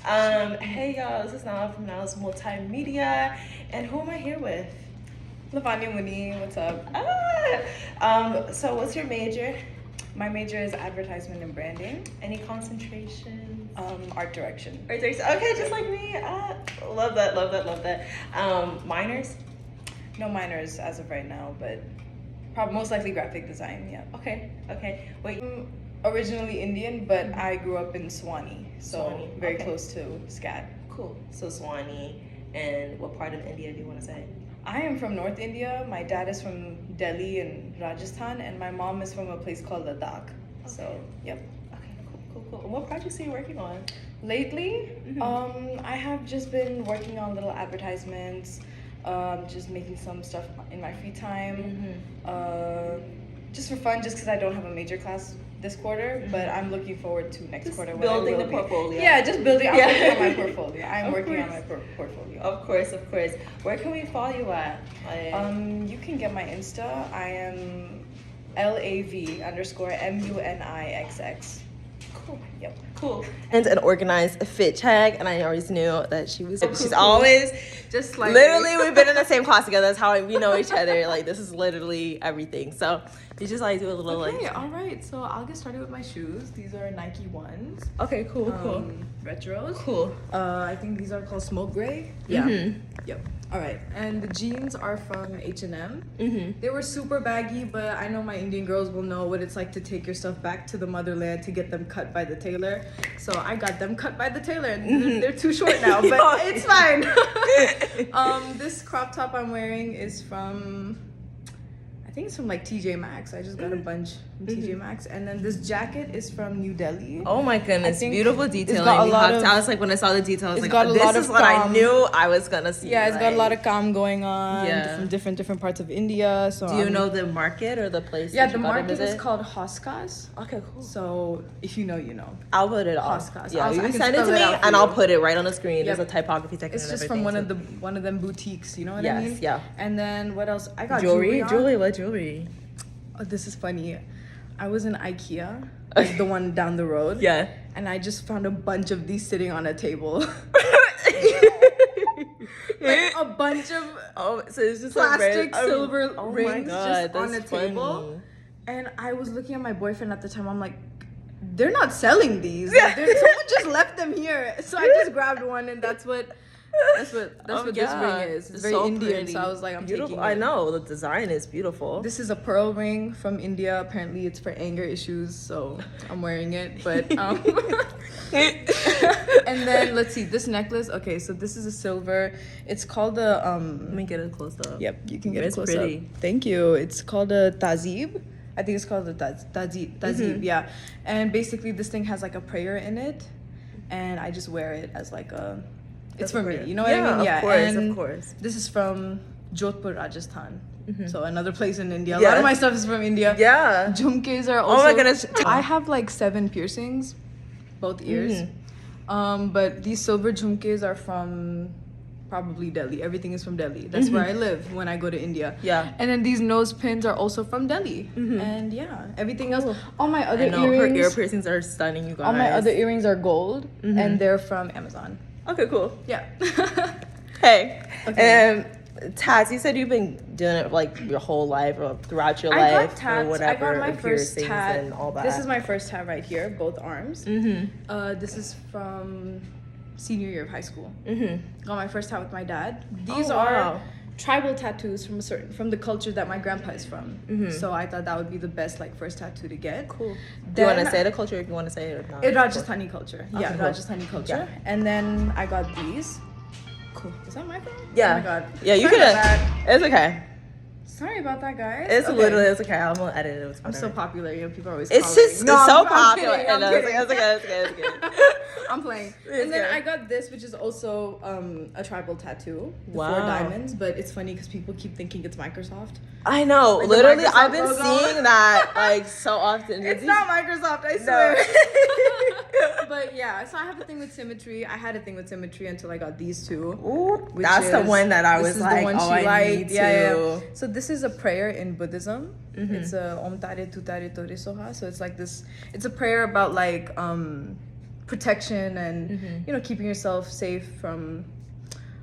Hey y'all, this is Nala from Nala's Multimedia, and who am I here with? Lavanya A&B, what's up? So what's your major? My major is advertisement and branding. Any concentration? Art direction. Art direction. Okay, just like me. Love that, love that, love that. Minors? No minors as of right now, but probably most likely graphic design. Yeah. Okay. Wait. Originally Indian, but I grew up in Swanee, so very okay. close to Scat. Cool. So Swanee, and what part of India do you want to say? I am from North India. My dad is from Delhi and Rajasthan, and my mom is from a place called Ladakh. Okay. So, yep. Okay, cool. And what projects are you working on? Lately, I have just been working on little advertisements, just making some stuff in my free time, just for fun, just because I don't have a major class this quarter, but I'm looking forward to next quarter. Building the portfolio. Yeah, just building. I'm working on my portfolio. I'm working on my portfolio. Of course. Where can we follow you at? You can get my Insta. I am LAV_MUNIXX. Cool. Yep. Cool. And an organized fit check, and I always knew that she was. She's always just like literally. We've been in the same class together. That's how we know each other. Like this is literally everything. So you just like do a little all right. So I'll get started with my shoes. These are Nike ones. Okay, cool. Retros. Cool. I think these are called smoke gray. Yeah. Yep. All right. And the jeans are from H&M. They were super baggy, but I know my Indian girls will know what it's like to take your stuff back to the motherland to get them cut by the tailor. So I got them cut by the tailor, and they're too short now, but it's fine. This crop top I'm wearing is from, I think it's from like TJ Maxx. I just got a bunch from TJ Maxx. And then this jacket is from New Delhi. Oh my goodness, beautiful detailing. Got a lot I was like, when I saw the details, I was like, got a lot this is of what I calm. knew I was gonna see. Yeah, it's got a lot of calm going on Yeah. from different parts of India. So Do you know the market or the place? Yeah, that the you gotta market visit? is called Hoskas. Okay, cool. So if you know, you know. I'll put it on. Hoskas. Yeah, I you can can send it spell to me, it out for and I'll you. put it right on the screen. Yep. There's a typography section. It's just from one of them boutiques. You know what I mean? Yes, yeah. And then what else? I got Jewelry. on. What jewelry? Oh, this is funny. I was in IKEA, like the one down the road. Yeah. And I just found a bunch of these sitting on a table. Like a bunch of So it's just plastic like silver oh rings my God, just on a that's funny. table. And I was looking at my boyfriend at the time. I'm like, they're not selling these. Like, someone just left them here. So I just grabbed one, and that's what this ring is. It's very so Indian. pretty. So I was like, I'm beautiful. taking it. I know the design is beautiful. This is a pearl ring from India. Apparently, it's for anger issues, so I'm wearing it. But and then let's see this necklace. Okay, so this is a silver. It's called a Let me get it close up. Yep, you can get it It's close pretty. up. Thank you. It's called a tazib. I think it's called a tazib. Yeah, and basically this thing has like a prayer in it, and I just wear it as like a. It's for me. You know what I mean? Yeah, of course. This is from Jodhpur, Rajasthan. So another place in India. A Yeah. lot of my stuff is from India. Yeah. Jhumkes are also. Oh my goodness. I have like 7 piercings, both ears. But these silver jhumkes are from probably Delhi. Everything is from Delhi. That's where I live when I go to India. Yeah. And then these nose pins are also from Delhi. And yeah, everything else. All my other I know her earrings. ear piercings are stunning, you guys. All my other earrings are gold, and they're from Amazon. Okay, cool. Yeah. Hey. Okay. Tats, you said you've been doing it like your whole life or throughout your I life got tats. or whatever. I got my and first piercings tat. and all that. This is my first tat right here, both arms. This is from senior year of high school. Got my first tat with my dad. These are tribal tattoos from the culture that my grandpa is from. So I thought that would be the best like first tattoo to get. Cool. Do you want to say the culture if you want to say it or not? Rajasthani culture. Yeah, cool. Rajasthani culture. Yeah. And then I got these. Cool. Is that my phone? Yeah. Oh my god. Yeah, you Sorry could about that. have. It's okay. Sorry about that, guys. It's Okay. literally, it's okay. I'm going to edit it. It's I'm so whatever. popular. You know, people are always It's calling just me. No, so I'm popular. kidding, I'm kidding. It's okay. I'm playing. It's And then good. I got this, which is also a tribal tattoo. The 4 Wow. diamonds, but it's funny because people keep thinking it's Microsoft. I know. Like the literally, Microsoft I've been logo. seeing that like so often. It's not Microsoft, I swear. But yeah, so I have a thing with symmetry. I had a thing with symmetry until I got these two. Ooh, which that's the is- one that I this was is like, the one oh, she I liked. need to. Yeah. So this is a prayer in Buddhism. It's a Om Tare Tu Tare Tore Soha. So it's like this. It's a prayer about like protection and you know, keeping yourself safe from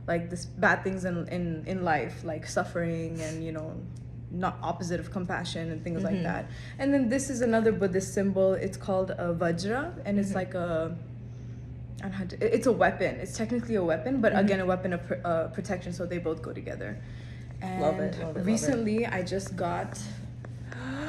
like this bad things in life, like suffering and, you know, not opposite of compassion and things like that. And then this is another Buddhist symbol. It's called a vajra, and it's like it's a weapon. It's technically a weapon, but again, a weapon of protection. So they both go together. And Love it. recently, I just got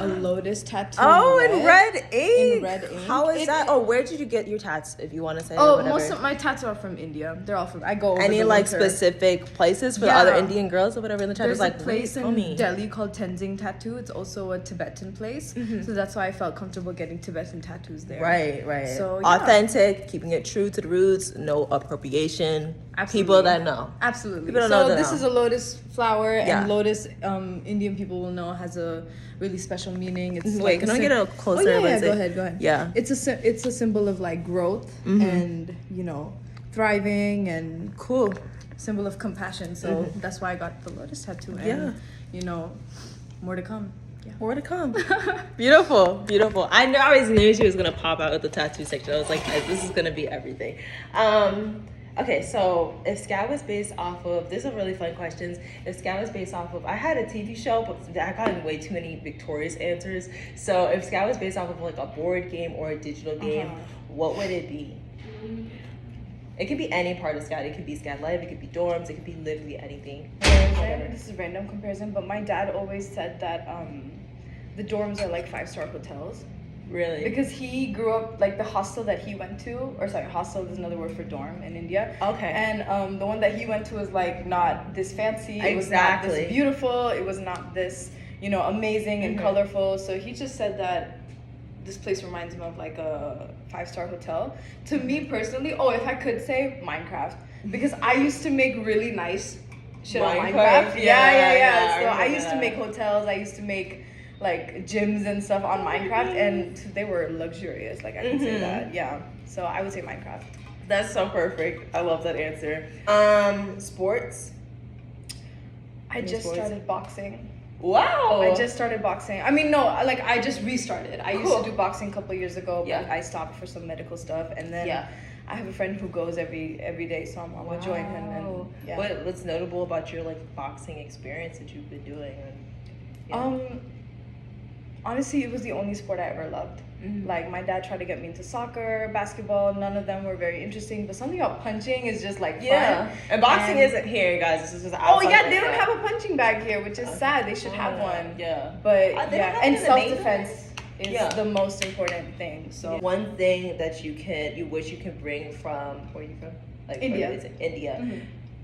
a lotus tattoo. Oh, in red ink. In red ink. How is that? Oh, where did you get your tats? If you want to say. Oh, most of my tats are from India. They're all from. I go over any the like winter. specific places for the other Indian girls or whatever in the chat? There's Like a place tell in me. Delhi called Tenzing Tattoo. It's also a Tibetan place, so that's why I felt comfortable getting Tibetan tattoos there. Right. So, yeah. Authentic, keeping it true to the roots, no appropriation. Absolutely. People that know. Absolutely. People don't know So that this know. is a lotus flower, Yeah. and lotus, Indian people will know, has a really special meaning. It's Wait, can I get a closer? Oh, yeah, Lindsay? go ahead. Yeah. It's a symbol of like growth and, you know, thriving and Cool. symbol of compassion. So that's why I got the lotus tattoo. And, Yeah. you know, more to come. Yeah. More to come. Beautiful. I always knew she was gonna pop out at the tattoo section. I was like, this is gonna be everything. Okay, so if Scat was based off of, these are really fun questions. If Scat was based off of, I had a TV show, but I got in way too many victorious answers. So if Scat was based off of like a board game or a digital game, what would it be? It could be any part of Scat. It could be Scat Life, it could be dorms, it could be literally anything. This is random comparison, but my dad always said that the dorms are like 5-star hotels. Really? Because he grew up, like the hostel that he went to, hostel is another word for dorm in India. Okay. And the one that he went to was like not this fancy. It was not this beautiful. It was not this, you know, amazing and colorful. So he just said that this place reminds him of like a 5-star hotel. To me personally, if I could say Minecraft, because I used to make really nice shit on Minecraft. Yeah. So I used to make hotels. I used to make like gyms and stuff on Minecraft, and they were luxurious. Like I can say that. Yeah. So I would say Minecraft. That's so perfect. I love that answer. Sports. I just started boxing. Wow. I just started boxing. I mean, no, like I just restarted. I used to do boxing a couple of years ago, but I stopped for some medical stuff, and then I have a friend who goes every day, so I'm gonna join him. And What's notable about your like boxing experience that you've been doing? Honestly, it was the only sport I ever loved. Like my dad tried to get me into soccer, basketball. None of them were very interesting. But something about punching is just like fun. And boxing isn't here, guys. This is just outside. They don't have a punching bag here, which is sad. They should have one. Yeah. But and self defense is the most important thing. So one thing that you wish you could bring from where are you from? Like India.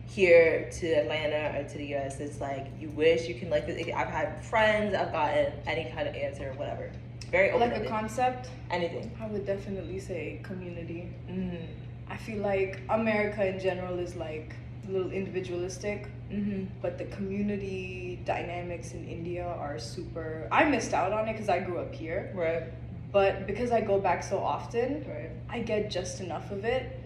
Here to Atlanta or to the US, it's like you wish you can like. I've had friends, I've gotten any kind of answer, whatever. Very open. Like a concept. Anything. I would definitely say community. I feel like America in general is like a little individualistic, but the community dynamics in India are super. I missed out on it because I grew up here. Right. But because I go back so often, I get just enough of it.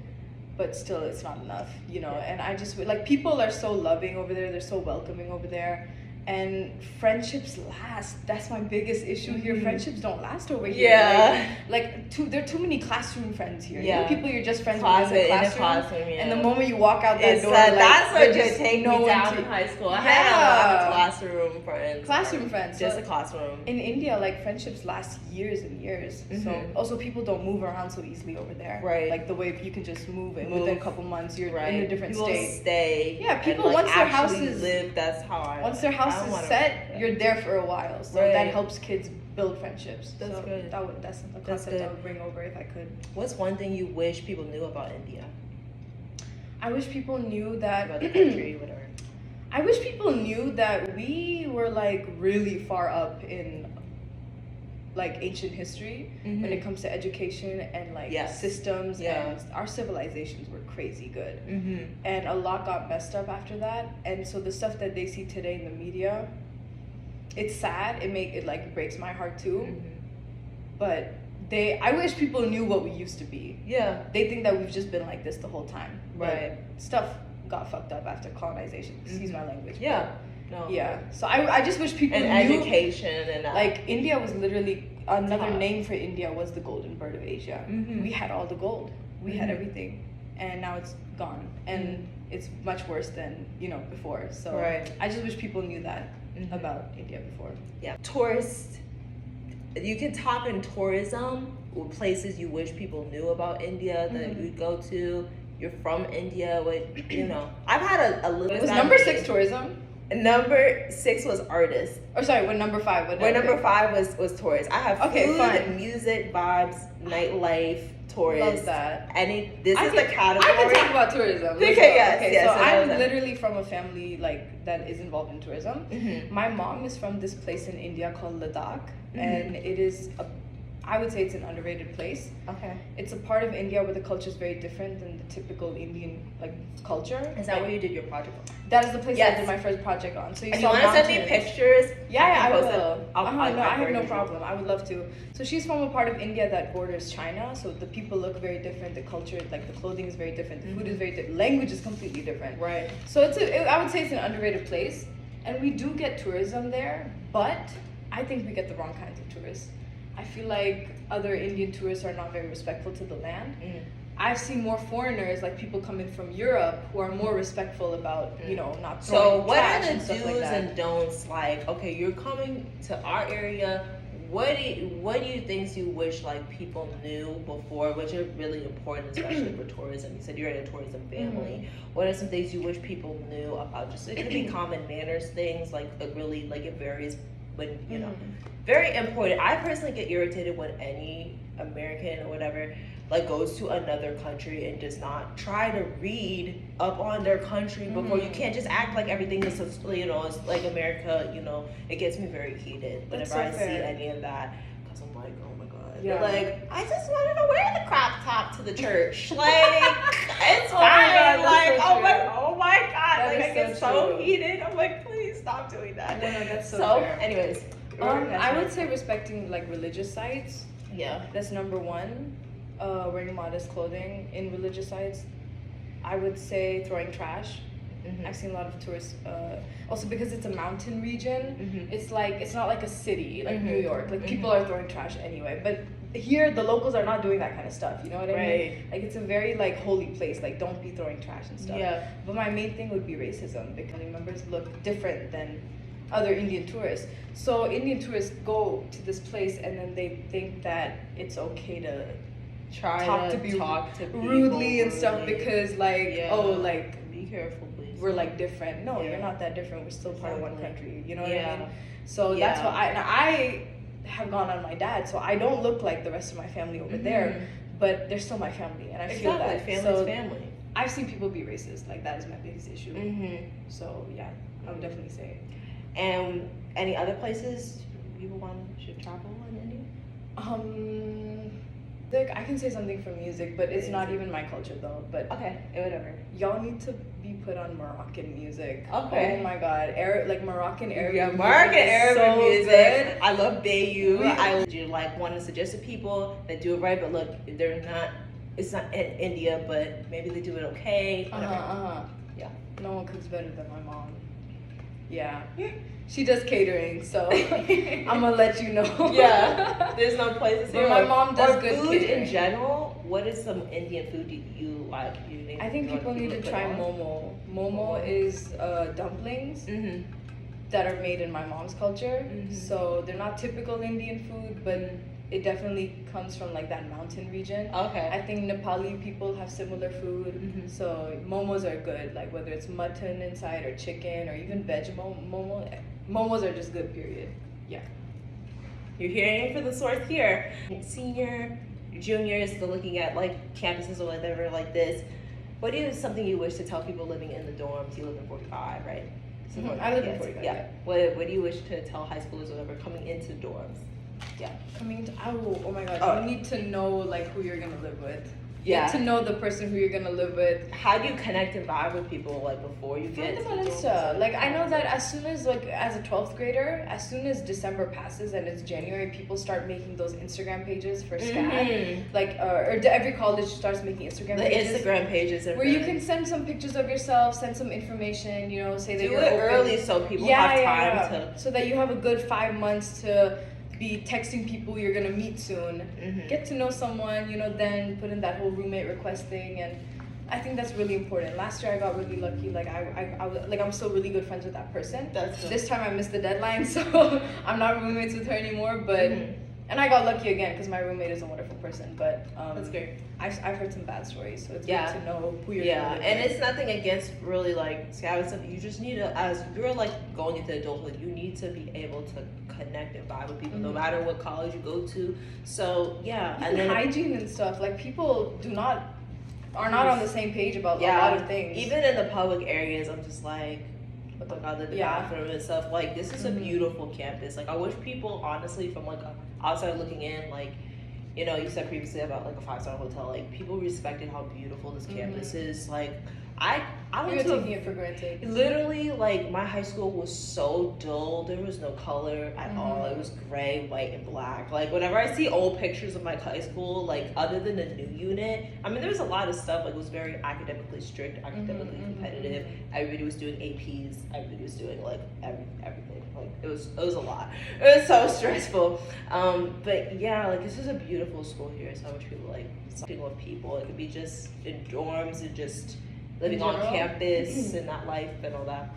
But still, it's not enough, you know. And I just like people are so loving over there. They're so welcoming over there, and friendships last. That's my biggest issue here. Friendships don't last over here. Yeah. There are too many classroom friends here. Yeah. You know, people you're just friends with in the classroom. And the moment you walk out that door, that's what just take me down in high school. I had a lot of classroom friends. Classroom friends. Just a classroom. In India, like friendships last years and years. So also people don't move around so easily over there. Right. Like the way you can just move within a couple months, you're in a different people state. Stay. Yeah, people once their house is live. That's how I. Once their house is set, you're there for a while. So that helps kids build friendships. That's good. That's a concept I would bring over if I could. What's one thing you wish people knew about India? I wish people knew that about the country, whatever. I wish people knew that we were like really far up in like ancient history when it comes to education and like systems, and our civilizations were crazy good, and a lot got messed up after that. And so the stuff that they see today in the media, it's sad. It like breaks my heart too. But I wish people knew what we used to be. Yeah. They think that we've just been like this the whole time. Right. But stuff got fucked up after colonization. Excuse my language. Yeah. No. Yeah. So I just wish people knew. Education and like India was literally another name for India was the golden bird of Asia. We had all the gold. we had everything, and now it's gone, and it's much worse than before. So I just wish people knew that about India before. Yeah, tourists. You can talk in tourism with places you wish people knew about India that you go to. You're from India, I've had a little. It was number 6 tourism. Number 6 was artists. Or sorry, when number 5? Number 5 was tourists. I have food, fun. music, vibes, nightlife, tourists. Love that. This is the category. I can talk about tourism. Okay, yes. So I'm literally from a family that is involved in tourism. My mom is from this place in India called Ladakh, and it is I would say it's an underrated place. Okay. It's a part of India where the culture is very different than the typical Indian culture. Is that where you did your project on? That is the place I did my first project on. So you want to send me pictures? Yeah, I will. I have no problem. I would love to. So she's from a part of India that borders China. So the people look very different. The culture, the clothing is very different. The food is very different. Language is completely different. Right. So I would say it's an underrated place, and we do get tourism there, but I think we get the wrong kinds of tourists. I feel like other Indian tourists are not very respectful to the land. I've seen more foreigners, like people coming from Europe, who are more respectful about, not throwing So what trash are and the stuff do's like that. and don'ts? Like, okay, you're coming to our area. What do you think you wish people knew before, which are really important, especially for tourism? You said you're in a tourism family. What are some things you wish people knew about? Just it could be common manners things, it varies. When very important. I personally get irritated when any American or whatever goes to another country and does not try to read up on their country before. You can't just act like everything is it's like America. It gets me very heated whenever I see any of that, because I'm like, oh my god. Yeah. I just wanted to wear the crop top to the church. It's Oh my fine. God, Oh my god. That I is get so so true. heated. I'm like, please stop doing that. No, that's so fair. Anyways. I would say respecting religious sites. Yeah. That's number 1. Wearing modest clothing in religious sites. I would say throwing trash. I've seen a lot of tourists. Also because it's a mountain region, it's not like a city like New York. People are throwing trash anyway, but here the locals are not doing that kind of stuff. You know what I mean? It's a very holy place. Don't be throwing trash and stuff. Yeah. But my main thing would be racism, because family members look different than other Indian tourists. So Indian tourists go to this place and then they think that it's okay to talk to people rudely and stuff because be careful, please. we're different. No, you're not that different. We're still part of one country. You know what I mean? So Yeah. that's why I have gone on my dad, so I don't look like the rest of my family over there, but they're still my family, and I feel that. Family's family. I've seen people be racist. That is my biggest issue. So yeah, I would definitely say. And any other places people should travel in India? I can say something for music, but it's not even my culture though. But okay, whatever. Y'all need to be put on Moroccan music. Okay. Oh my god, Moroccan Arabic. Yeah, Moroccan Arabic so music. Good. I love Bayu. I want to suggest to people that do it right, but look, they're not. It's not in India, but maybe they do it okay. Yeah. No one cooks better than my mom. Yeah. She does catering, so I'm gonna let you know. Yeah, there's no places here. But my mom does or good food catering. in general. What is some Indian food you like? I think people need to try momo. Momo is dumplings that are made in my mom's culture. So they're not typical Indian food, but it definitely comes from that mountain region. Okay. I think Nepali people have similar food. So momos are good, whether it's mutton inside or chicken or even veg momo. Momos are just good, period. Yeah. You're hearing it for the source here. Senior, juniors, still looking at campuses or whatever like this. What is something you wish to tell people living in the dorms? You live in 45, right? I live in 45. Yeah. What do you wish to tell high schoolers or whatever coming into dorms? Yeah, coming to oh my god, you need to know who you're gonna live with. Yeah. Get to know the person who you're gonna live with. How do you connect and vibe with people before you get Find to them on the Insta. dorms? I know that as soon as as a 12th grader, as soon as December passes and it's January, people start making those Instagram pages for SCAD. Every college starts making Instagram pages. The Instagram pages are where you can send some pictures of yourself, send some information, say that do you're it open. early so people have time to. So that you have a good 5 months to be texting people you're gonna meet soon. Mm-hmm. Get to know someone, then put in that whole roommate request thing, and I think that's really important. Last year I got really lucky. Like I'm still really good friends with that person. That's good. This time I missed the deadline, so I'm not roommates with her anymore. But and I got lucky again because my roommate is a wonderful person. But that's great. I've heard some bad stories, so it's good to know who you're. And it's nothing against really like scab and stuff. You just need to, as you're like going into adulthood, you need to be able to connect and vibe with people no matter what college you go to. So and then hygiene and stuff. Like people are not on the same page about a lot of things. Even in the public areas, I'm just like, what the the bathroom and stuff. Like, this is a beautiful campus. Like, I wish people, honestly, from like outside looking in, like, you said previously about like a 5-star hotel. Like, people respected how beautiful this campus is. Like, I went to taking it for granted. Literally, like, my high school was so dull. There was no color at all. It was gray, white, and black. Like, whenever I see old pictures of my high school, like, other than the new unit, I mean, there was a lot of stuff. Like, it was very academically strict, academically competitive. Everybody was doing APs. Everybody was doing, like, everything. Like, it was a lot. It was so stressful. But, yeah, like, this is a beautiful school here. So much people, like, talking with people. It could be just in dorms and just living on campus and that life and all that.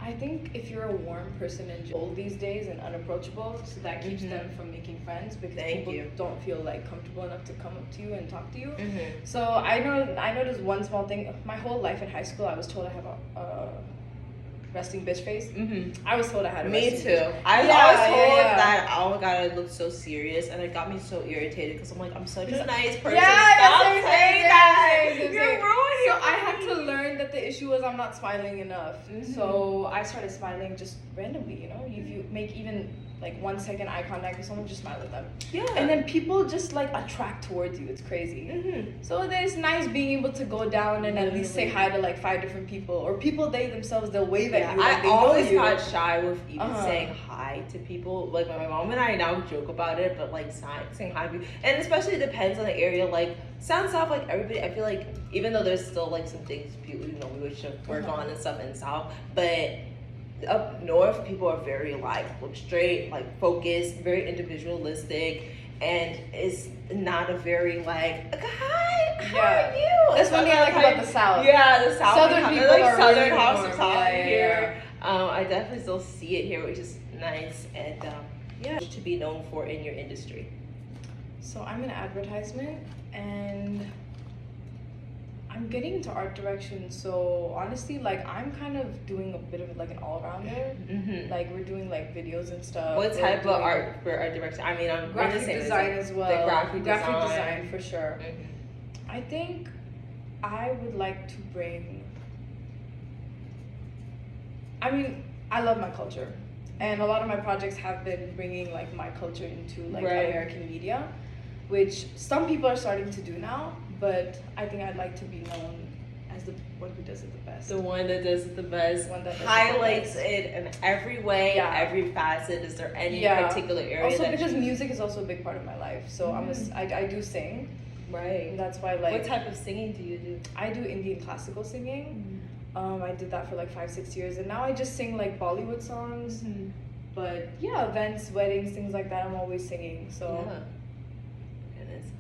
I think if you're a warm person and old these days and unapproachable, so that keeps them from making friends because people don't feel like comfortable enough to come up to you and talk to you. So I noticed one small thing. My whole life in high school, I was told I have a resting bitch face. I was told I had a resting bitch. Me too. I was told that, oh my god, I looked so serious, and it got me so irritated because I'm like, I'm such a nice person. Stop saying that. You're ruining So I had to learn that the issue was I'm not smiling enough. So I started smiling just randomly, if you make even like 1 second eye contact with someone, just smile at them. And then people just like attract towards you. It's crazy. So it's nice being able to go down and at least say hi to like 5 different people, or people they themselves, they'll wave at you. I always got shy with even saying hi to people. Like my mom and I now joke about it, but like saying hi to people, and especially it depends on the area. Like South, like everybody, I feel like even though there's still like some things people we wish to work on and stuff in South, but up north people are very like look straight, like focused, very individualistic, and it's not a very like hi, how are you? That's one thing I like about the South. The South, Southern people like are Southern really hospitality here. I definitely still see it here, which is nice, and to be known for in your industry. So I'm in advertisement, and I'm getting into art direction. So honestly, like I'm kind of doing a bit of like an all-rounder. Like we're doing like videos and stuff. What type of art for art direction? I mean, I'm graphic design as well. The graphic design for sure. I think I would like to bring. I mean, I love my culture, and a lot of my projects have been bringing like my culture into like American media, which some people are starting to do now. But I think I'd like to be known as the one who does it the best. The one that does it the best. One that highlights it in every way, every facet. Is there any particular area? Also, because music is also a big part of my life. So I do sing. Right. And that's why like. What type of singing do you do? I do Indian classical singing. I did that for like 5-6 years, and now I just sing like Bollywood songs. But events, weddings, things like that. I'm always singing. So. Yeah.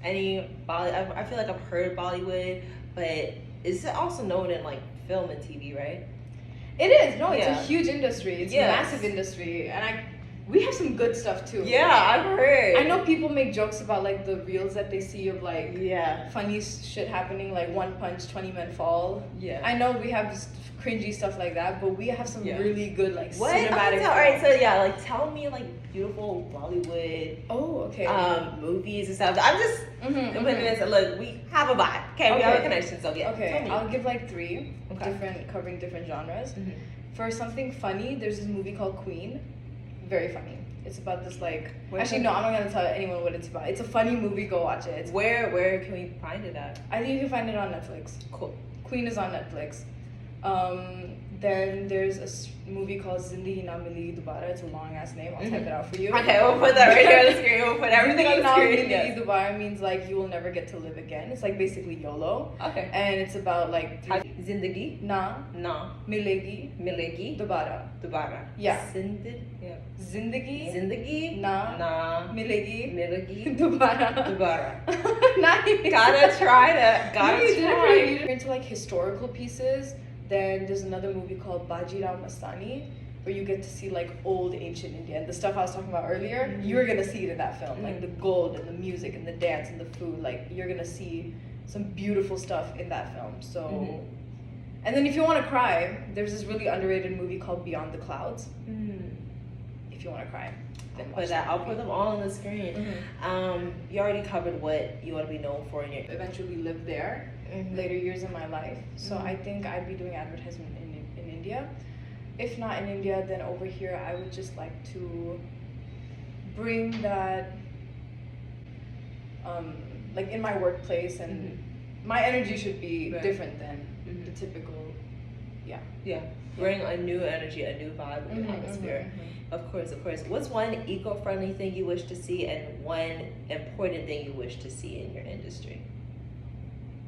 Any Bollywood? I feel like I've heard Bollywood, but is it also known in like film and TV, right? It is. No, it's a huge industry. It's a massive industry, and we have some good stuff too. Yeah, I've heard. I know people make jokes about like the reels that they see of like funny shit happening, like 1 punch, 20 men fall. Yeah. I know we have cringy stuff like that, but we have some really good like cinematic. Alright, so like tell me like beautiful Bollywood movies and stuff. I'm just look, we have a vibe. Okay, we have a connection, so I'll give like 3 different covering different genres. For something funny, there's this movie called Queen. Very funny. It's about this like I'm not gonna tell anyone what it's about. It's a funny movie, go watch it. Where can we find it at? I think you can find it on Netflix. Cool. Queen is on Netflix. Then there's a movie called Zindagi Na Milegi Dobara. It's a long ass name. I'll type it out for you. Okay, we'll put that right here on the screen. We'll put everything on the screen. Zindagi Na Milegi Dobara means like you will never get to live again. It's like basically YOLO. Okay. And it's about like Zindagi Na Na Milegi Milegi Dobara. Dobara. Yeah. Zindagi Zindagi Na Milegi Milegi Dobara. Dobara. Nice. Gotta try that. Gotta try. If you're into like historical pieces, then there's another movie called Bajirao Mastani, where you get to see like old ancient India and the stuff I was talking about earlier. You're gonna see it in that film, like the gold and the music and the dance and the food. Like you're gonna see some beautiful stuff in that film. So, and then if you want to cry, there's this really underrated movie called Beyond the Clouds. If you want to cry, then watch that. I'll put them all on the screen. You already covered what you want to be known for in your Eventually live there later years in my life. So I think I'd be doing advertisement in India. If not in India, then over here I would just like to bring that like in my workplace, and my energy should be different than the typical bring a new energy, a new vibe in the atmosphere. Of course. What's one eco-friendly thing you wish to see and one important thing you wish to see in your industry?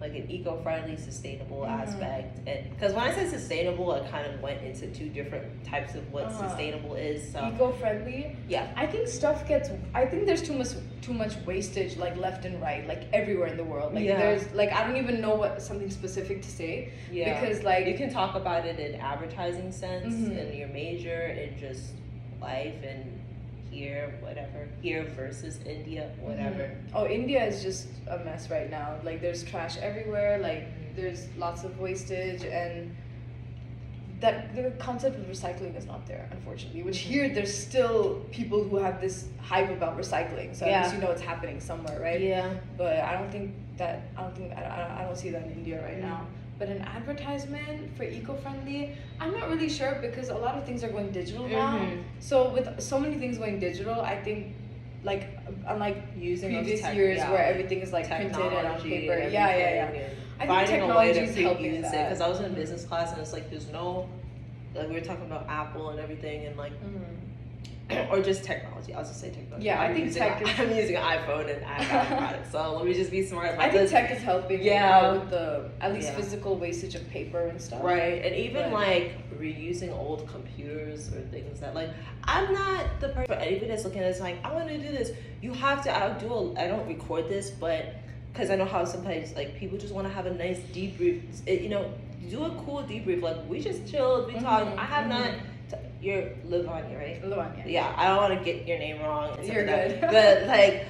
Like an eco-friendly, sustainable aspect. And because when I said sustainable, I kind of went into two different types of what sustainable is. So eco-friendly. Yeah. I think I think there's too much wastage like left and right, like everywhere in the world. Like there's like I don't even know what something specific to say. Yeah. Because like you can talk about it in advertising sense, in your major, and just life and here versus India, whatever. Oh, India is just a mess right now. Like there's trash everywhere, like there's lots of wastage, and that the concept of recycling is not there, unfortunately. Which here there's still people who have this hype about recycling, so at least you know it's happening somewhere, right? Yeah. But I don't see that in India right now. But an advertisement for eco-friendly, I'm not really sure, because a lot of things are going digital now. So with so many things going digital, I think like unlike using previous years where everything is like printed and on paper. And I think finding a way technology is to helping use that. it, because I was in business class and it's like there's no, like we were talking about Apple and everything and like or just technology. I'll just say technology. Yeah, I think I'm using an iPhone and iPad products, so let me just be smart about I think this. tech is helping with the at least physical wastage of paper and stuff. Right, and even like reusing old computers or things that like I'm not the person for anybody that's looking at this like I want to do this. You have to. I don't record this, but because I know how sometimes like people just want to have a nice debrief. Do a cool debrief. Like we just chilled, we talked. I have not. You're Lavanya, right? Lavanya. Yeah, I don't want to get your name wrong. And You're good. But like,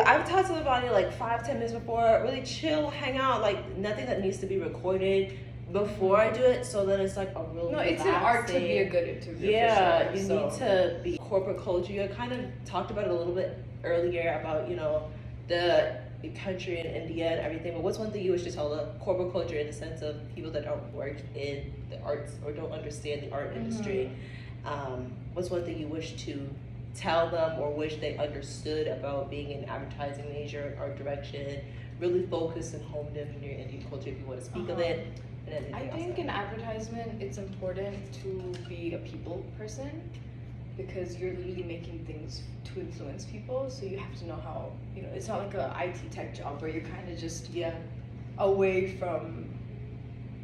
I've talked to Lavanya like 5-10 minutes before. Really chill, hang out. Like nothing that needs to be recorded before I do it, so that it's like a real. No, it's an art to be a good interview. Yeah, for sure, you need to be corporate culture. You kind of talked about it a little bit earlier about the country in India and everything. But what's one thing you wish to tell the corporate culture in the sense of people that don't work in the arts or don't understand the art industry? What's one thing you wish to tell them or wish they understood about being an advertising major, art direction, really focus and hone in on your Indian culture if you want to speak of it? And I think in advertisement it's important to be a people person, because you're literally making things to influence people, so you have to know how, it's not like a IT tech job where you're kind of just away from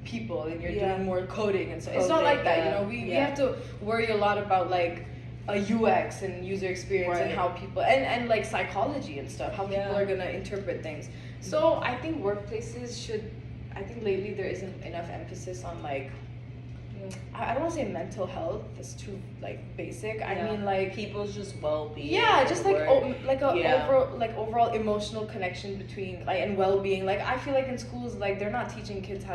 people and you're doing more coding and stuff. It's not like that, we have to worry a lot about like a UX and user experience and how people and like psychology and stuff, how people are gonna interpret things. So I think workplaces I think lately there isn't enough emphasis on like, I don't want to say mental health, that's too like basic. I mean like people's just well-being. Yeah, just like overall emotional connection between like and well-being. Like I feel like in schools like they're not teaching kids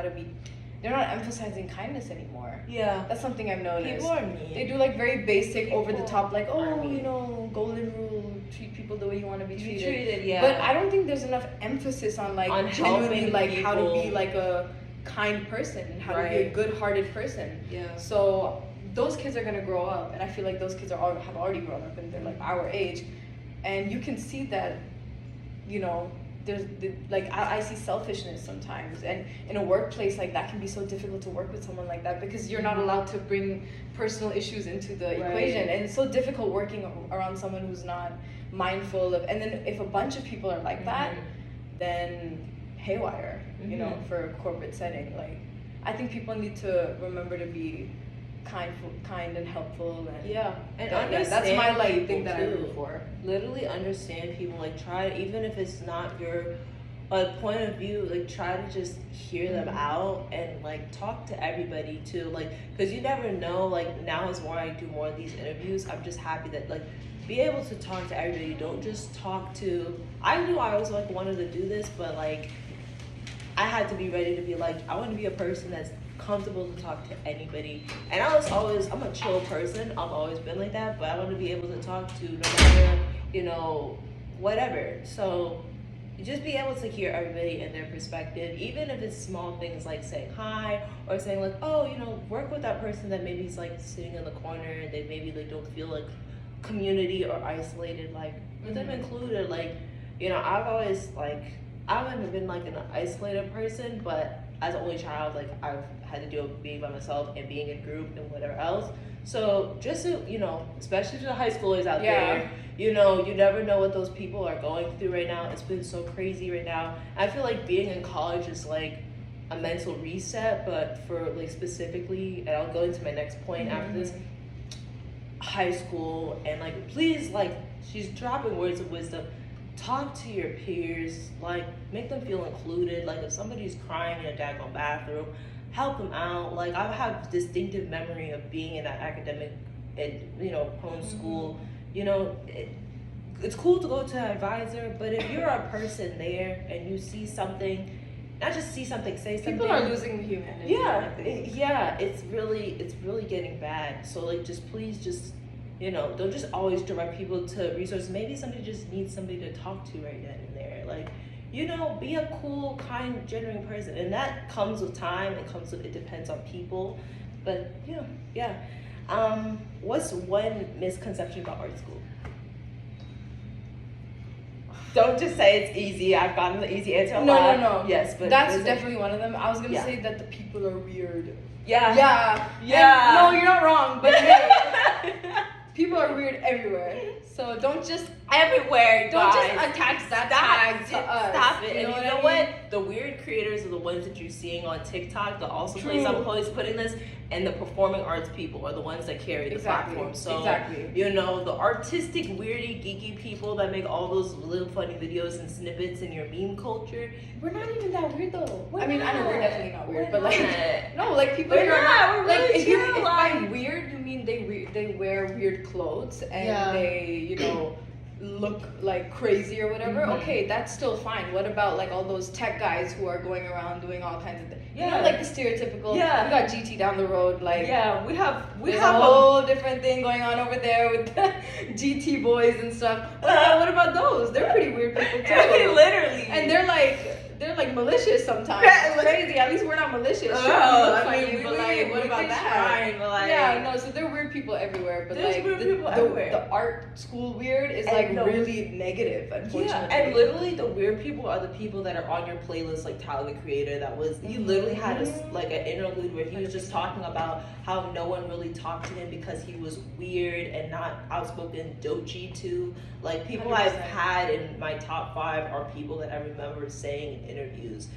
they're not emphasizing kindness anymore. Yeah, that's something I've noticed. People are mean. They do like very basic, over the top, like golden rule, treat people the way you want to be treated. But I don't think there's enough emphasis on like genuinely like people. How to be like a kind person and how to be a good-hearted person. Yeah. So those kids are gonna grow up, and I feel like those kids have already grown up, and they're like our age, and you can see that, like I see selfishness sometimes, and in a workplace like that can be so difficult to work with someone like that because you're not allowed to bring personal issues into the equation, and it's so difficult working around someone who's not mindful of. And then if a bunch of people are like that, then haywire, you know, for a corporate setting. Like, I think people need to remember to be kind and helpful, and and that's my like thing that I too. look for. Literally understand people, like try, even if it's not your point of view, like try to just hear them out and like talk to everybody too, like because you never know. Like now is more I do more of these interviews, I'm just happy that like be able to talk to everybody. Don't just talk to, I knew I always like wanted to do this, but like I had to be ready to be like, I want to be a person that's comfortable to talk to anybody. And I was always, I'm a chill person, I've always been like that, but I want to be able to talk to no matter, you know, whatever. So just be able to hear everybody and their perspective, even if it's small things like saying hi or saying like, oh, you know, work with that person that maybe is like sitting in the corner and they maybe like don't feel like community or isolated, like with them included. Like, you know, I've always like, I haven't been like an isolated person, but as an only child, like I've had to deal with being by myself and being in group and whatever else. So just to, you know, especially to the high schoolers out there, you know, you never know what those people are going through right now. It's been so crazy right now. I feel like being in college is like a mental reset, but for like specifically, and I'll go into my next point after this, high school, and like please, like she's dropping words of wisdom. Talk to your peers, like make them feel included. Like if somebody's crying in a daggone bathroom, help them out. Like I have distinctive memory of being in that academic, you know, prone school. You know, it's cool to go to an advisor, but if you're a person there and you see something, not just see something, say something. People are losing humanity. It's really getting bad. So like, just please, just, you know, don't just always direct people to resources. Maybe somebody just needs somebody to talk to right then and there. Like, you know, be a cool, kind, genuine person, and that comes with time. It depends on people, but you know, what's one misconception about art school? Don't just say it's easy. I've gotten the easy answer a lot. No. Yes, but that's definitely one of them. I was gonna say that the people are weird. Yeah. And no, you're not wrong, but hey, people are weird everywhere. So don't just everywhere. Don't just attach that tag to us. Stop it. You know and you know what? The weird creators are the ones that you're seeing on TikTok. The also place I'm always putting this, and the performing arts people are the ones that carry the platform. So you know, the artistic, weirdy, geeky people that make all those little funny videos and snippets in your meme culture. We're not even that weird though. I mean, I know we're definitely not weird, but like no, like people here are not. We're really like if by weird you mean they wear weird clothes and they, you know, look like crazy or whatever, okay, that's still fine. What about like all those tech guys who are going around doing all kinds of things? You know, like the stereotypical, we got GT down the road, like we have a whole different thing going on over there with the GT boys and stuff. What about those? They're pretty weird people too. Literally. And they're like malicious sometimes. It's crazy. At least we're not malicious. What about that? So they're weird people everywhere. But there's like weird people everywhere. The art school weird is like really negative, unfortunately. Yeah, and literally the weird people are the people that are on your playlist, like Tyler the Creator. That was he literally had like an interlude where he was just talking about how no one really talked to him because he was weird and not outspoken, doji too. Like people 100%. I've had in my top 5 are people that I remember saying in interviews.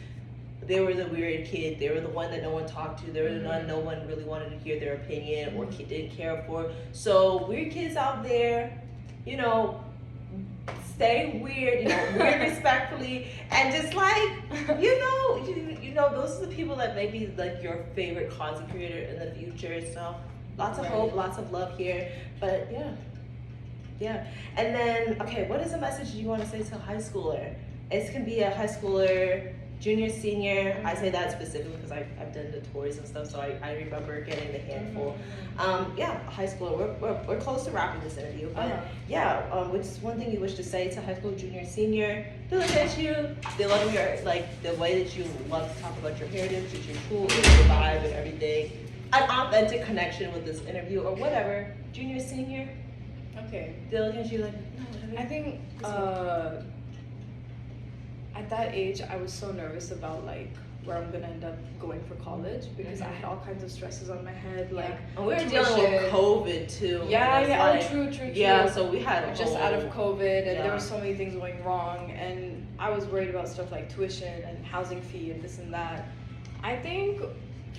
They were the weird kid. They were the one that no one talked to. They were the one no one really wanted to hear their opinion or didn't care for. So weird kids out there, you know, stay weird, you know, weird respectfully, and just like, you know, those are the people that may be like your favorite content creator in the future. So lots of hope, lots of love here. But yeah. And then, okay, what is the message you want to say to a high schooler? It can be a high schooler, junior, senior. I say that specifically because I've done the tours and stuff, so I remember getting the handful. High schooler. We're close to wrapping this interview, but which is one thing you wish to say to high school, junior, senior? They look at you. They love your the way that you love to talk about your heritage, your cool, your vibe, and everything. An authentic connection with this interview or whatever. Junior, senior. Okay. They look at you like, no, whatever. I think at that age, I was so nervous about like where I'm gonna end up going for college because I had all kinds of stresses on my head, like and we were tuition. dealing with COVID too. Yeah, yeah, like, true. Yeah, so we had just out of COVID, and Yeah. there were so many things going wrong, and I was worried about stuff like tuition and housing fee and this and that. I think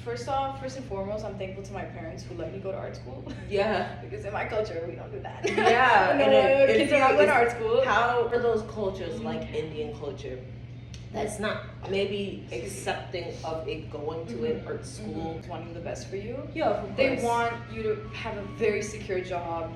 first and foremost, I'm thankful to my parents who let me go to art school. Yeah. Because in my culture, we don't do that. Yeah, no, and kids are not going to art school. How are those cultures like Indian culture? That's not maybe accepting of it going to an art school. Wanting the best for you. Yeah, of course. They want you to have a very secure job,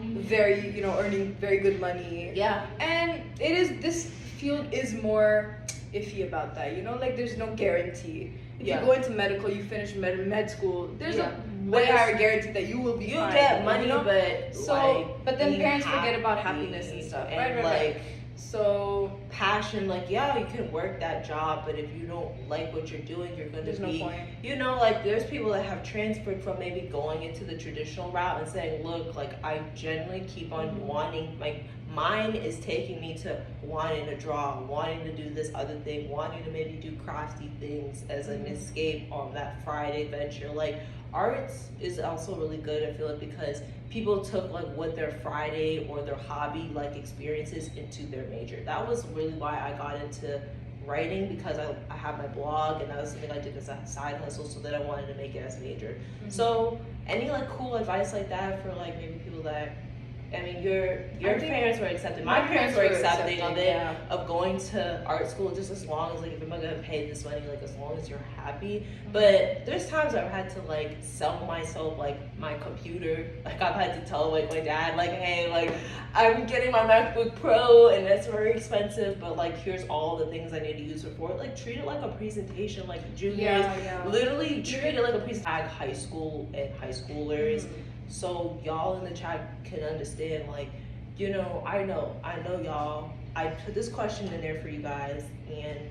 very, you know, earning very good money. Yeah. And this field is more iffy about that, you know, like there's no guarantee. If you go into medical, you finish med school, there's a way higher guarantee that you will be fine. You get money, you know? but so, like, but then parents forget about happiness and stuff, and right. So passion, like yeah, you can work that job, but if you don't like what you're doing, you're gonna there's be, no point. you know, like there's people that have transferred from maybe going into the traditional route and saying, look, like I genuinely keep on wanting, like mine is taking me to wanting to draw, wanting to do this other thing, wanting to maybe do crafty things as an escape on that Friday venture. Like arts is also really good, I feel like, because people took like what their Friday or their hobby like experiences into their major. That was really why I got into writing, because I have my blog and that was something I did as a side hustle, so that I wanted to make it as a major. So any like cool advice like that for like maybe people that, I mean, your parents were accepting. My parents were accepting of it, of going to art school, just as long as like if I'm gonna pay this money, like as long as you're happy. But there's times I've had to like sell myself like my computer. Like I've had to tell like my dad like, hey, like I'm getting my MacBook Pro and it's very expensive, but like here's all the things I need to use it for. Like treat it like a presentation, like juniors. Literally treat it like a presentation. High school and high schoolers. So y'all in the chat can understand, like, you know y'all, I put this question in there for you guys, and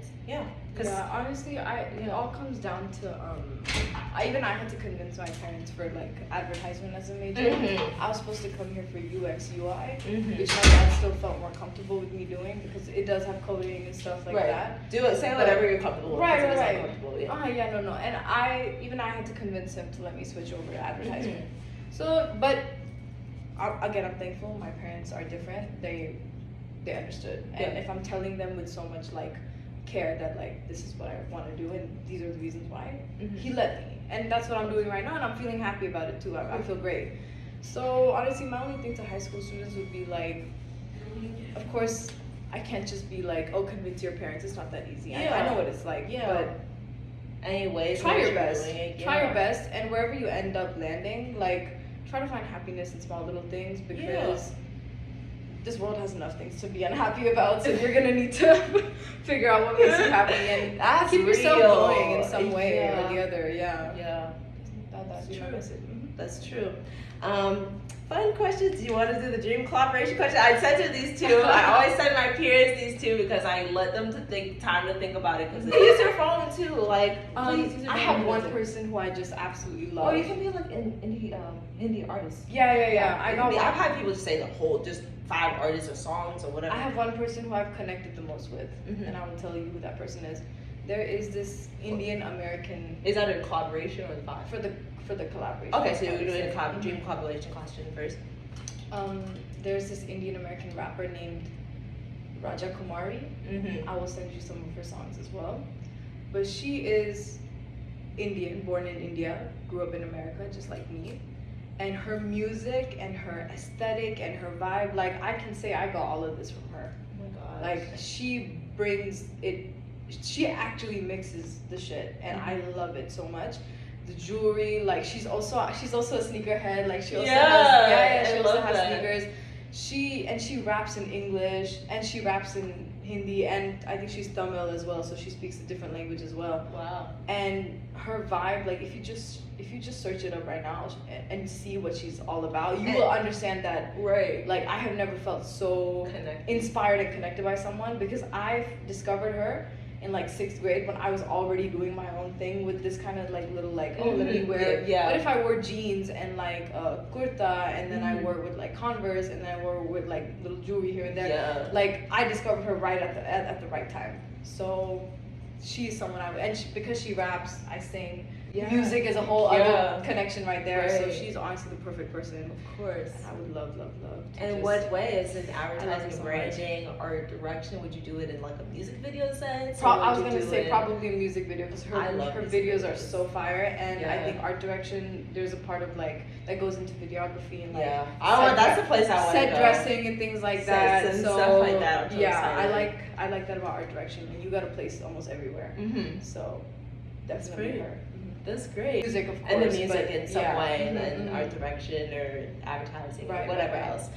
honestly, it all comes down to I had to convince my parents for like advertisement as a major. I was supposed to come here for UX UI, which my dad still felt more comfortable with me doing because it does have coding and stuff like that. Do it, say whatever you're comfortable with. Right. No. And I had to convince him to let me switch over to advertisement. So, but again, I'm thankful. My parents are different. They understood, and if I'm telling them with so much like care that like this is what I want to do and these are the reasons why, he let me, and that's what I'm doing right now, and I'm feeling happy about it too. I feel great. So honestly, my only thing to high school students would be like, of course, I can't just be like, oh, convince your parents. It's not that easy. I know what it's like. But anyways, try your best. Try your best, and wherever you end up landing, like try to find happiness in small little things, because this world has enough things to be unhappy about, so you're gonna need to figure out what makes you happy and keep yourself going in some way or the other. That's true. That's true. Fun questions. Do you want to do the dream collaboration question? I sent her these two. I always send my peers these two because I let them time to think about it, because they use their phone too. Like, please use your phone. I have one person who I just absolutely love. Oh, you can be like indie artist. Yeah. I've had people just say the whole, just 5 artists or songs or whatever. I have one person who I've connected the most with, and I will tell you who that person is. There is this Indian American. Is that a collaboration or the vibe? For the collaboration. Okay, so you're doing a dream collaboration question first. There's this Indian American rapper named Raja Kumari. I will send you some of her songs as well. But she is Indian, born in India, grew up in America just like me. And her music and her aesthetic and her vibe, like I can say I got all of this from her. Oh my gosh. Like she brings it, she actually mixes the shit, and I love it so much. The jewelry, like she's also a sneakerhead. Like she also has sneakers. She raps in English and she raps in Hindi, and I think she's Tamil as well, so she speaks a different language as well. Wow. And her vibe, like if you just search it up right now and see what she's all about, you will understand that. Right. Like I have never felt so inspired and connected by someone, because I've discovered her in like 6th grade when I was already doing my own thing with this kind of like little like, oh, let me wear. Yeah. What if I wore jeans and like a kurta, and then I wore it with like Converse, and then I wore it with like little jewelry here and there. Yeah. Like I discovered her right at the right time. So she's someone because she raps, I sing. Yeah. Music is a whole other connection right there. Right. So she's honestly the perfect person. Of course. And I would love. And what way is it advertising, branding, or direction? Would you do it in like a music video sense? I was gonna say probably a music video because her videos are so fire, and I think art direction. There's a part of like that goes into videography and like that's the place I want to go. Set dressing and things like that. And stuff like that. I like that about art direction, and you got a place almost everywhere. So definitely her. That's great. Music, of course. And the music in some way, and then art direction or advertising or whatever else.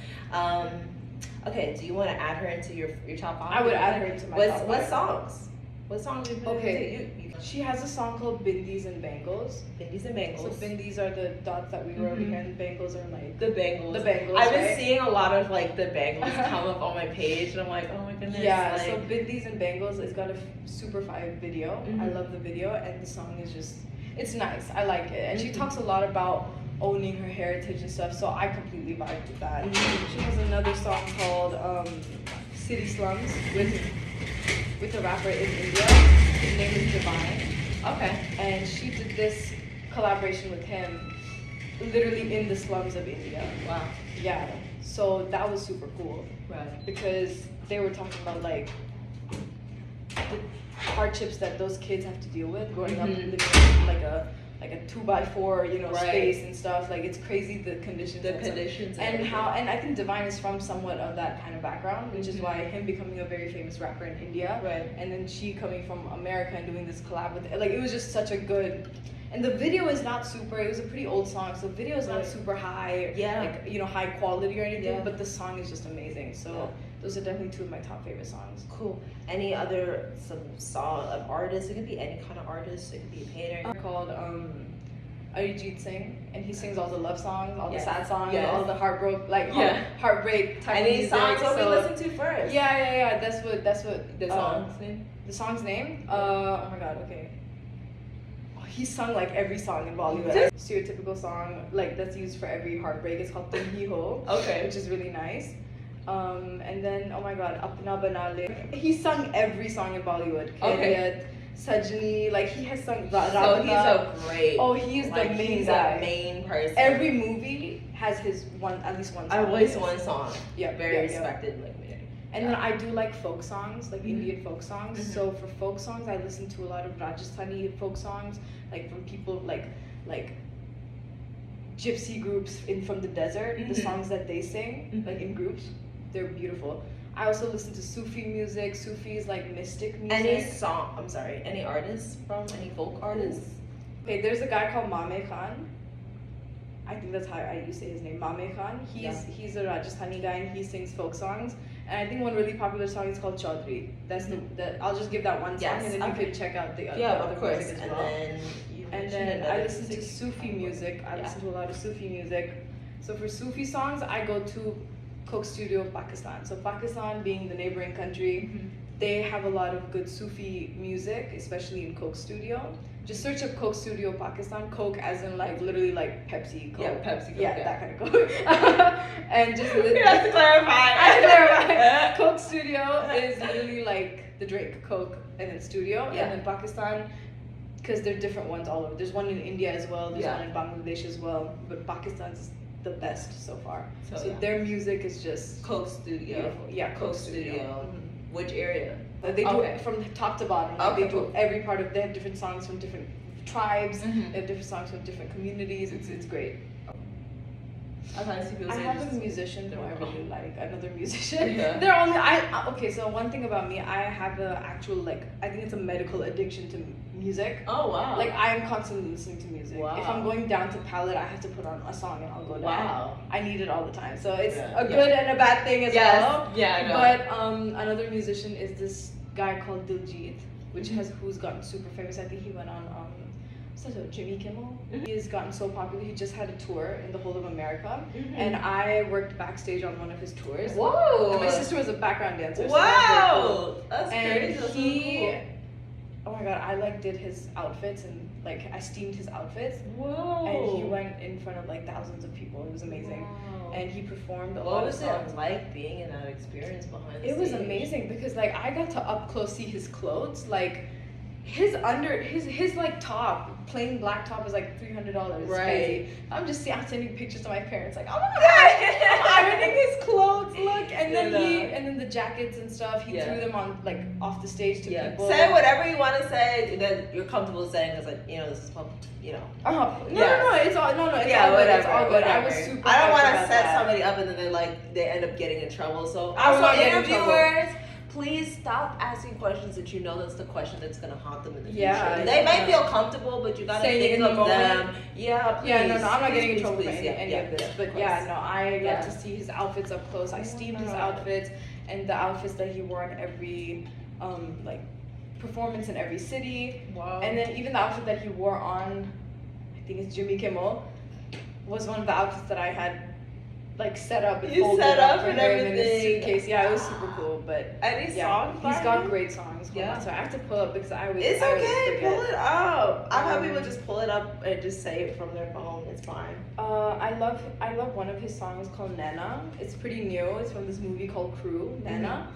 Okay, do you want to add her into your top 5? I would add her into my top 5. What songs? What songs do you put into? She has a song called Bindis and Bangles. Bindis and Bangles. So Bindis are the dots that we wear over here, and Bangles are like the bangles. The bangles. I've been seeing a lot of like the bangles come up on my page, and I'm like, oh my goodness. Yeah. Like, so Bindis and Bangles, it's got a super fire video. I love the video, and the song is just, it's nice. I like it, and she talks a lot about owning her heritage and stuff. So I completely vibe with that. She has another song called City Slums with a rapper in India. His name is Divine. Okay. And she did this collaboration with him literally in the slums of India. Wow. Yeah. So that was super cool. Right. Because they were talking about like the hardships that those kids have to deal with growing up living in like a 2x4, space and stuff. Like it's crazy the conditions. And I think Divine is from somewhat of that kind of background, which is why him becoming a very famous rapper in India, and then she coming from America and doing this collab with it. Like it was just such a good. And the video is not super. It was a pretty old song, so the video is not super high, high quality or anything. But the song is just amazing. So those are definitely 2 of my top favorite songs. Cool. Any other artists? It could be any kind of artist. It could be a painter. Called Arijit Singh, and he sings all the love songs, all the sad songs, all the heartbreak type of music. Any songs what we listen to first? Yeah. That's what the song's name. The song's name? Oh my god. Okay. He sung like every song in Bollywood. Stereotypical song like that's used for every heartbreak. It's called Tum Hi Ho. Okay. Which is really nice. And then oh my god, Apna Bana Le. He sung every song in Bollywood. Okay. Sajni, like he has sung Radha. So he's a great. Oh, he is the main he's guy. That main person. Every movie has his at least one song. At least one song. Yeah. Very respected. Like. And then I do like folk songs, like Indian folk songs. So for folk songs, I listen to a lot of Rajasthani folk songs, like from people like gypsy groups from the desert. The songs that they sing, like in groups, they're beautiful. I also listen to Sufi music. Sufi is like mystic music. Any artists any folk artists? Okay, there's a guy called Mame Khan. I think that's how you say his name, Mame Khan. He's a Rajasthani guy and he sings folk songs. And I think one really popular song is called Chaudhary. That's I'll just give that one song and then you can check out the other music as well. And then I listen to Sufi music. I listen to a lot of Sufi music. So for Sufi songs, I go to Coke Studio, Pakistan. So Pakistan being the neighboring country, they have a lot of good Sufi music, especially in Coke Studio. Just search up Coke Studio Pakistan. Coke as in like literally like Pepsi Coke. Yeah, Pepsi Coke. Yeah, that kind of Coke. And just you have to clarify. Coke Studio is literally like the drink Coke and then Studio. And then Pakistan, because there are different ones all over. There's one in India as well. There's one in Bangladesh as well. But Pakistan's the best so far. So their music is just Coke Studio. Beautiful. Yeah, Coke Studio. Which area? They do it from top to bottom. Like they do every part of. They have different songs from different tribes. They have different songs from different communities. It's great. I have a musician who I really like. Another musician. Yeah. They're only okay. So one thing about me, I have a actual I think it's a medical addiction to music. Oh wow. Like I am constantly listening to music. Wow. If I'm going down to palette, I have to put on a song and I'll go down. Wow. I need it all the time. So it's a good and a bad thing as well. Yeah, I know. But another musician is this guy called Diljit, who's gotten super famous. I think he went on Jimmy Kimmel. He has gotten so popular. He just had a tour in the whole of America, and I worked backstage on one of his tours. Whoa! And my sister was a background dancer. Wow! So that's crazy. oh my god, I like did his outfits and like I steamed his outfits. Whoa. And he went in front of like thousands of people. It was amazing. Wow. And he performed a What lot of was songs. it like being in that experience behind the It was stage? amazing because like I got to up close see his clothes. Like his like top, plain black top is like $300. It's Right. crazy. I'm sending pictures to my parents like, oh my god, I'm ironing his clothes, look. And then and then the jackets and stuff, he threw them on like off the stage to people. Say whatever you want to say that you're comfortable saying, because like, you know, this is public, you know. No, it's all it's all good. Whatever. It's all good. I was super. I don't want hyped to about set that. somebody up and then they end up getting in trouble. So I will also not get in trouble. interviewers, please stop asking questions that you know that's the question that's gonna haunt them in the future. Yeah, They might feel comfortable, but you gotta saying it think in the of moment. them. Yeah, please. Yeah, no, I'm not getting in Please, trouble please, for any of this. of But course. yeah, no, I Yeah. got to see his outfits up close. I steamed his God. outfits and the outfits that he wore in every like performance in every city. Wow. And then even the outfit that he wore on, I think it's Jimmy Kimmel, was one of the outfits that I had like set up and You folded set up up for and him in his everything. suitcase. Yeah, it was super cool. But Any yeah, songs? he's by got him? great songs. Hold Yeah. on, so I have to pull up because I was. It's I always okay, forget. pull it up. I've had Um, people just pull it up and just say it from their phone. It's fine. I love one of his songs called Nana. It's pretty new. It's from this movie called Crew, Nana.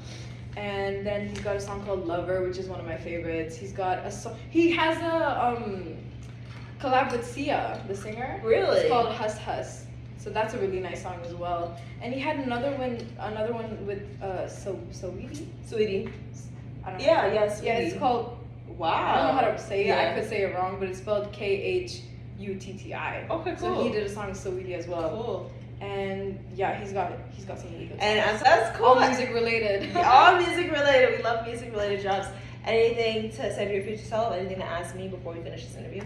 And then he's got a song called Lover, which is one of my favorites. He's got a song. He has a collab with Sia, the singer. Really? It's called Huss Huss. So that's a really nice song as well. And he had another one with Saweetie. Sweetie. I don't know. Yeah, Yeah, Sweetie. it's called. Wow. I don't know how to say it. Yeah. I could say it wrong, but it's spelled KHUTTI. Okay, So cool. he did a song with Saweetie as well. Cool. And yeah, he's got some really good songs. And that's cool. All music related. All music related. We love music related jobs. Anything to say to your future self? Anything to ask me before we finish this interview?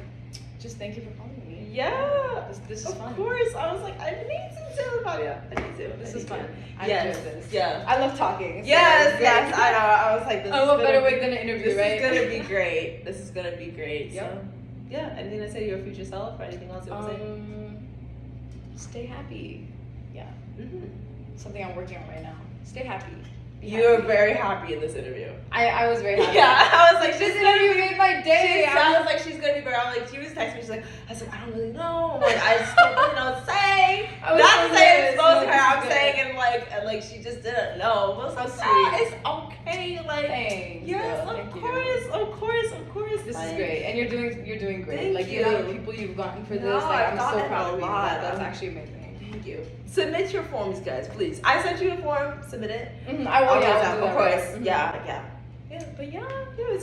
Just thank you for calling me. Yeah. This is Of fun. course. I was like, I need to tell Lavanya. I need to. This I is need fun. to. I Yes. enjoy this. Yeah. I love talking. so Yes, it's great. yes, I know. I was like, this Oh, is what gonna better be- way than an interview, This right? is gonna be great. This is gonna be great. Yep. So, yeah. Anything to say to your future self or anything else you want to say? Stay happy. Yeah. Mm-hmm. Something I'm working on right now. Stay happy. Be You're happy. very happy in this interview. I was very happy. Yeah, I was like, This she's interview gonna be. made my day. She sounds like she's gonna be very. I'm like, she was texting me. She's like, I was like, I don't really know. Like, I just don't really know what to say. I was Not so to say nervous. expose No, her. I'm this is saying good. and like she just didn't know. But How it's like, sweet. it's okay. Like, Thanks, yes, girl. of Thank you. course, of course, of course. This like, is great, and you're doing great. Thank like you. the amount of people you've gotten for this, No, like I've I'm so gotten proud a of you. lot. That's actually amazing. Thank you. Submit your forms, guys, please. I sent you a form. Submit it. I will. Okay, Yeah, I'll of do that, course. right? Mhm. Yeah, yeah. Yeah, but yeah, it was